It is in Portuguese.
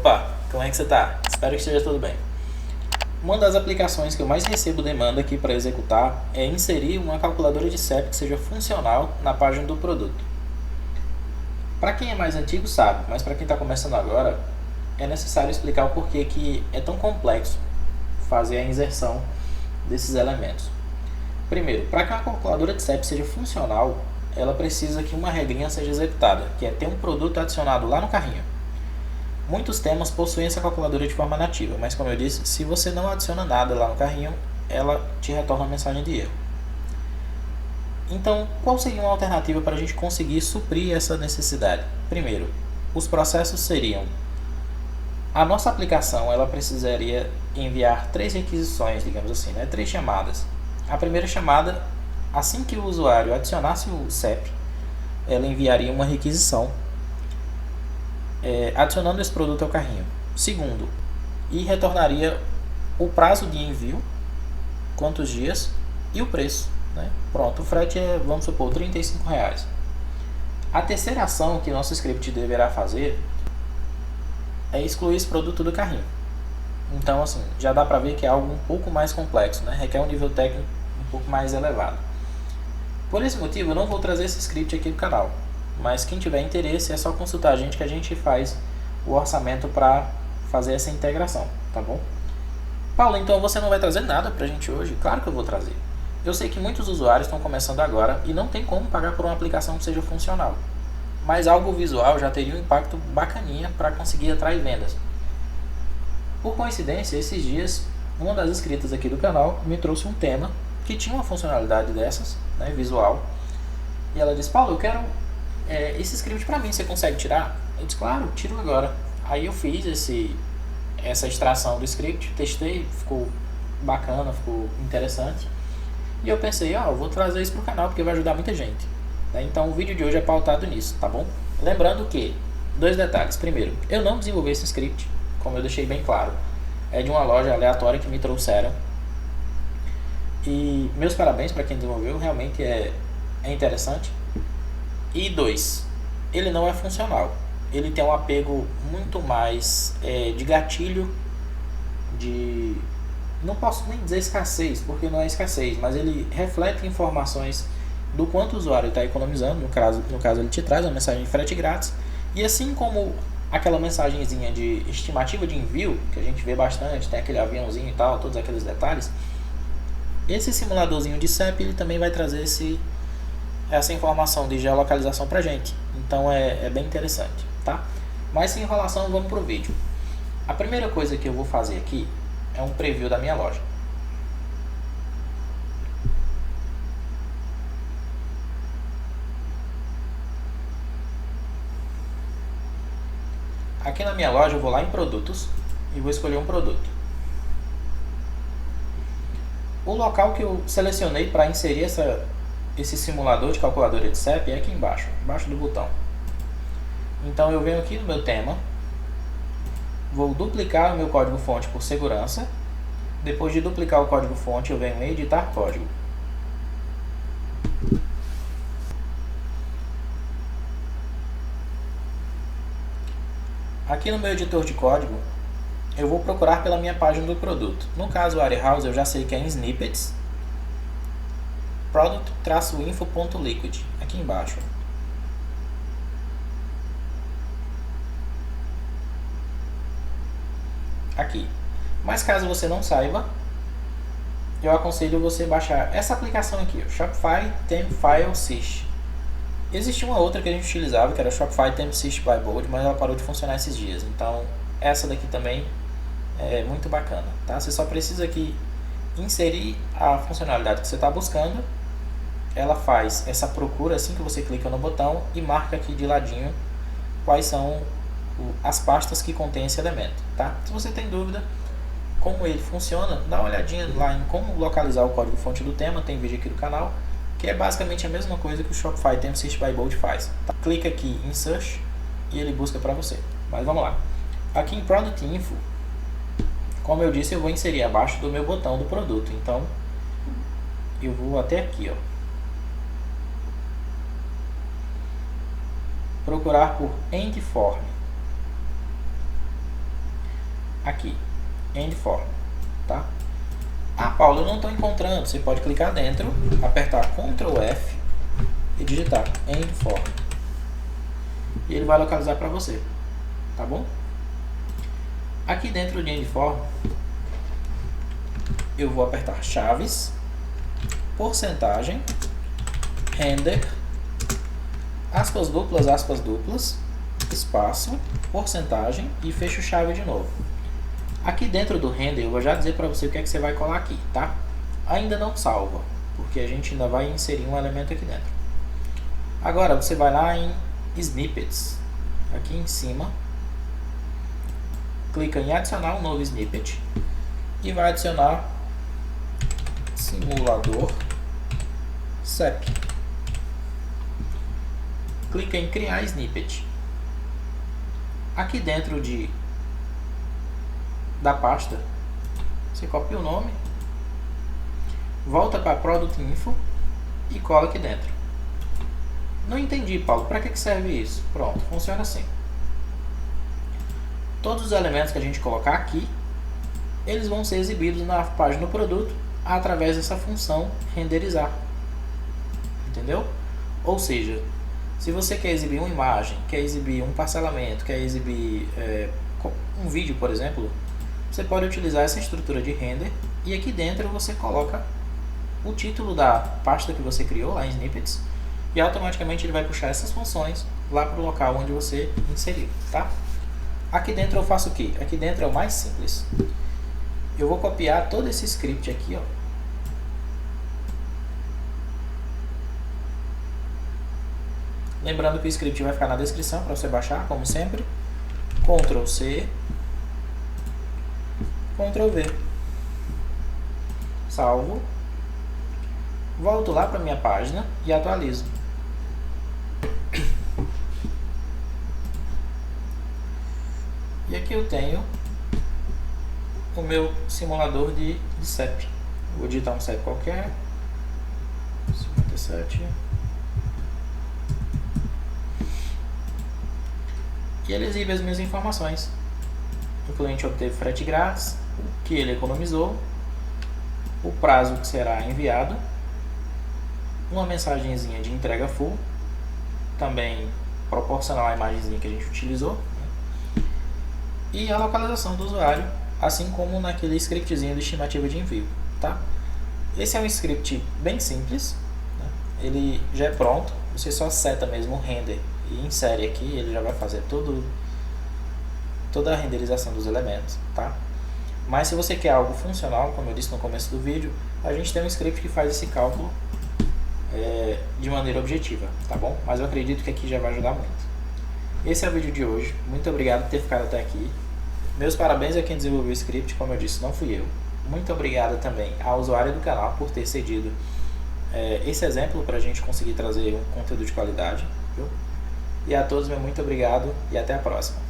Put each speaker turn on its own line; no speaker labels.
Opa, como é que você tá? Espero que esteja tudo bem. Uma das aplicações que eu mais recebo demanda aqui para executar é inserir uma calculadora de CEP que seja funcional na página do produto. Para quem é mais antigo sabe, mas para quem está começando agora, é necessário explicar o porquê que é tão complexo fazer a inserção desses elementos. Primeiro, para que uma calculadora de CEP seja funcional, ela precisa que uma regrinha seja executada, que é ter um produto adicionado lá no carrinho. Muitos temas possuem essa calculadora de forma nativa, mas como eu disse, se você não adiciona nada lá no carrinho, ela te retorna uma mensagem de erro. Então, qual seria uma alternativa para a gente conseguir suprir essa necessidade? Primeiro, os processos seriam: a nossa aplicação ela precisaria enviar 3 requisições, digamos assim, 3 chamadas. A primeira chamada, assim que o usuário adicionasse o CEP, ela enviaria uma requisição adicionando esse produto ao carrinho. Segundo, e retornaria o prazo de envio, quantos dias, e o preço. Pronto, o frete é, vamos supor, R$35. A terceira ação que nosso script deverá fazer é excluir esse produto do carrinho. Então, assim, já dá para ver que é algo um pouco mais complexo, requer um nível técnico um pouco mais elevado. Por esse motivo, eu não vou trazer esse script aqui no canal, mas quem tiver interesse é só consultar a gente que a gente faz o orçamento para fazer essa integração, tá bom? Paulo, então você não vai trazer nada para a gente hoje? Claro que eu vou trazer. Eu sei que muitos usuários estão começando agora e não tem como pagar por uma aplicação que seja funcional, mas algo visual já teria um impacto bacaninha para conseguir atrair vendas. Por coincidência, esses dias, uma das inscritas aqui do canal me trouxe um tema que tinha uma funcionalidade dessas, visual, e ela disse: Paulo, eu quero esse script para mim, você consegue tirar? Eu disse: claro, tiro agora. Aí eu fiz essa extração do script, testei, ficou bacana, ficou interessante, e eu pensei, eu vou trazer isso pro canal porque vai ajudar muita gente. Então o vídeo de hoje é pautado nisso, tá bom? Lembrando que, 2 detalhes. Primeiro, eu não desenvolvi esse script, como eu deixei bem claro, é de uma loja aleatória que me trouxeram. E meus parabéns para quem desenvolveu, realmente é interessante. E 2, ele não é funcional. Ele tem um apego muito mais de gatilho, não posso nem dizer escassez, porque não é escassez, mas ele reflete informações do quanto o usuário está economizando. No caso ele te traz uma mensagem de frete grátis, e assim como aquela mensagenzinha de estimativa de envio, que a gente vê bastante, tem aquele aviãozinho e tal, todos aqueles detalhes, esse simuladorzinho de CEP ele também vai trazer essa informação de geolocalização pra gente. Então é bem interessante, tá? Mas sem enrolação, vamos pro vídeo. A primeira coisa que eu vou fazer aqui é um preview da minha loja. Aqui na minha loja eu vou lá em produtos e vou escolher um produto. O local que eu selecionei para inserir esse simulador de calculadora de CEP é aqui embaixo do botão. Então eu venho aqui no meu tema, vou duplicar o meu código fonte por segurança. Depois de duplicar o código fonte, eu venho em editar código. Aqui no meu editor de código, eu vou procurar pela minha página do produto. No caso, o Warehouse, eu já sei que é em snippets, product-info.liquid, aqui embaixo. Aqui. Mas caso você não saiba, eu aconselho você baixar essa aplicação aqui, Shopify Theme File Syst. Existia uma outra que a gente utilizava, que era Shopify Theme Syst by Bold, mas ela parou de funcionar esses dias. Então, essa daqui também é muito bacana, tá? Você só precisa aqui inserir a funcionalidade que você está buscando. Ela faz essa procura assim que você clica no botão e marca aqui de ladinho quais são as pastas que contém esse elemento, tá? Se você tem dúvida como ele funciona, dá uma olhadinha lá em como localizar o código fonte do tema, tem vídeo aqui do canal, que é basicamente a mesma coisa que o Shopify Theme Syst by Bold faz, tá? Clica aqui em Search e ele busca para você. Mas vamos lá. Aqui em Product Info, como eu disse, eu vou inserir abaixo do meu botão do produto. Então, eu vou até aqui, procurar por End Form. aqui, End Form, tá? Ah, Paulo, eu não estou encontrando. Você pode clicar dentro, apertar Ctrl F e digitar End Form. E ele vai localizar para você, tá bom? Aqui dentro de End Form, eu vou apertar chaves, porcentagem, render, aspas duplas, espaço, porcentagem e fecho chave de novo. Aqui dentro do render eu vou já dizer para você o que é que você vai colar aqui, tá? Ainda não salva, porque a gente ainda vai inserir um elemento aqui dentro. Agora você vai lá em Snippets, aqui em cima, clica em adicionar um novo snippet e vai adicionar simulador CEP. Clica em criar snippet. Aqui dentro da pasta, você copia o nome, volta para Product Info e cola aqui dentro. Não entendi, Paulo, para que serve isso? Pronto, funciona assim. Todos os elementos que a gente colocar aqui, eles vão ser exibidos na página do produto através dessa função renderizar. Entendeu? Ou seja, se você quer exibir uma imagem, quer exibir um parcelamento, quer exibir um vídeo, por exemplo, você pode utilizar essa estrutura de render e aqui dentro você coloca o título da pasta que você criou lá em Snippets e automaticamente ele vai puxar essas funções lá para o local onde você inseriu, tá? Aqui dentro eu faço o que? Aqui dentro é o mais simples. Eu vou copiar todo esse script aqui, ó. Lembrando que o script vai ficar na descrição para você baixar, como sempre. Ctrl C, Ctrl V. Salvo. Volto lá para minha página e atualizo. E aqui eu tenho o meu simulador de CEP. Vou digitar um CEP qualquer. 57. E ele exibe as minhas informações. O cliente obteve frete grátis, o que ele economizou, o prazo que será enviado, uma mensagenzinha de entrega full, também proporcional à imagenzinha que a gente utilizou, e a localização do usuário, assim como naquele scriptzinho de estimativa de envio, tá? Esse é um script bem simples, né? Ele já é pronto, você só seta mesmo o render e insere aqui, ele já vai fazer toda a renderização dos elementos, tá? Mas se você quer algo funcional, como eu disse no começo do vídeo, a gente tem um script que faz esse cálculo de maneira objetiva, tá bom? Mas eu acredito que aqui já vai ajudar muito. Esse é o vídeo de hoje, muito obrigado por ter ficado até aqui. Meus parabéns a quem desenvolveu o script, como eu disse, não fui eu. Muito obrigado também ao usuário do canal por ter cedido esse exemplo para a gente conseguir trazer um conteúdo de qualidade, viu? E a todos, meu muito obrigado e até a próxima.